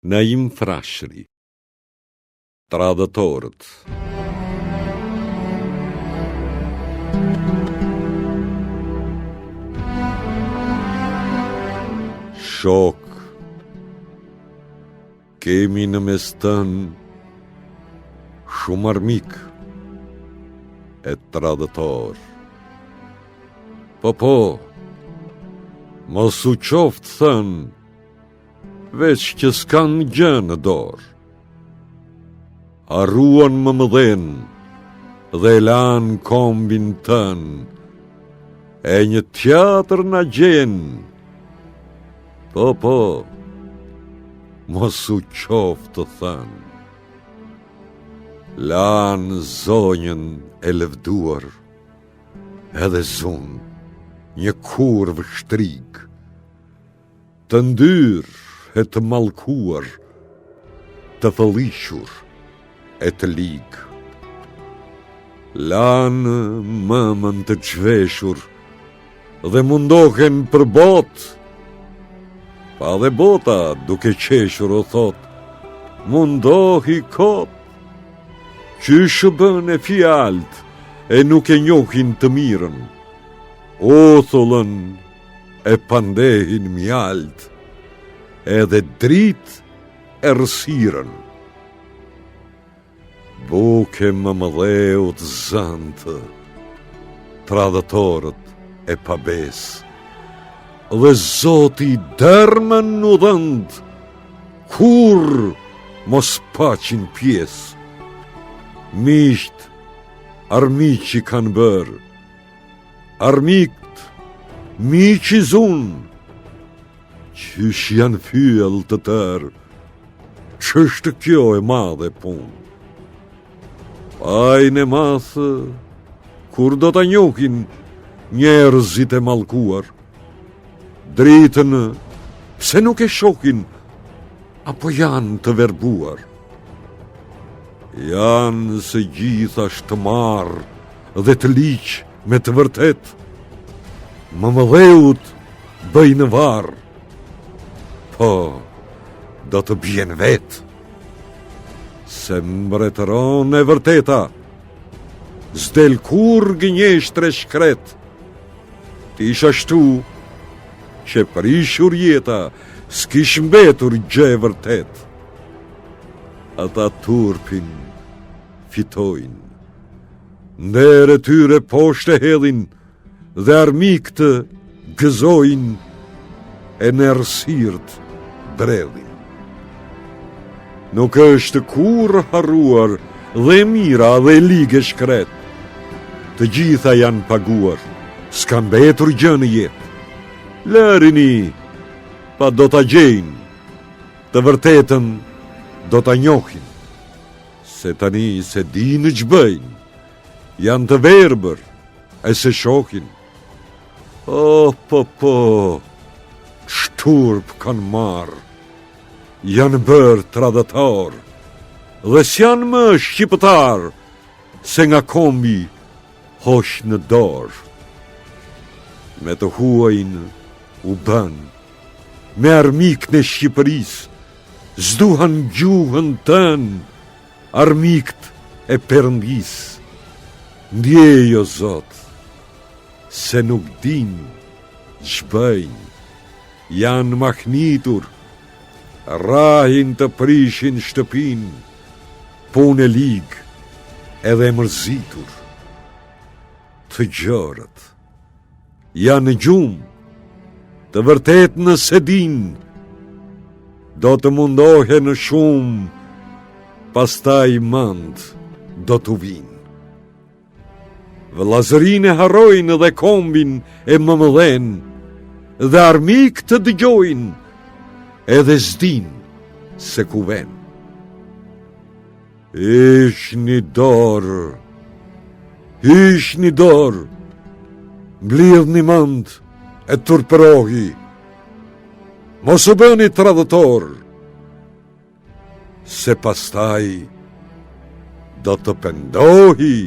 Naim Frashëri, Tradhëtorët. Shok, kemi në mes tënë shumë armik e tradhëtor. Po, mos u qoftë thënë, veç që s'kan gjë në dorë. Harruan më mëdhen dhe lan kombin tën, e një teatr na gjen. Po, mos u qoftë thënë. Lan zonjën e lëvduar, edhe zun një kurv shtrig, të ndyrë e të mallkuar, të fëllishur e të ligë. Lanë mëmën të qveshur dhe mundohen për botë, pa dhe bota duke qeshur o thot, mundohi kot, qysh bën e fjalt e nuk e njohin të mirën, othullën e pandehin mjalt, edhe drit e rësiren. Buke më mëdheut zantë, tradhëtorët e pabes, dhe Zoti dërmën në dhënd, kur mos paqin pjesë. Misht, armiqi kanë bërë, armikt, miqi zunë, qysh janë fyell të tërë, ç'është kjo e madhe punë. Pajnë e mathë, kur do ta njohin njerëzit e mallkuar, dritën pse nuk e shohin, apo janë të verbuar. Janë se gjithashtë të marrë dhe të liq me të vërtet, më mëdheut bëjnë varë, po, do të bjen vetë, se mbretëron e vërteta, s'del kur gënjeshtre shkret, t'ish ashtu, që prishur jeta, s'kish mbetur gjë e vërtet. Ata turpin, fitojnë, ndere tyre poshte hedhin, dhe armiktë gëzojnë, e në rësirt bredhin. Nuk është kur harruar dhe mira dhe ligë shkret, të gjitha janë paguar, s'ka mbetur gjë në jetë. Lërini, pa do t'a gjejnë, të vërtetën do t'a njohin, se tani se dinë ç'bëjnë, janë të verbër e se shohin. Po, shturp kanë marë, janë bërë tradhëtor, dhe s'janë më shqiptar, se nga kombi hosh në dorë. Me të huajnë u bën, me armik në Shqipëris, zduhan gjuhën tën, armikt e Perëndis. Ndjejo Zot, se nuk din ç'bëjnë, janë mahnitur, rahin të prishin shtëpin, punë e ligë edhe mërzitur. Të gjërët janë gjumë, të vërtet nëse din, do të mundohen shumë, pastaj mand do t'u vinë. Vëllazërinë e harrojnë dhe kombin e mëmëdhen, dhe armik të dëgjojnë, edhe s'din se ku ven. Ish një dorë, mblidh një mend e turpërohi, mos u bëni tradhëtor, se pastaj do të pendohi.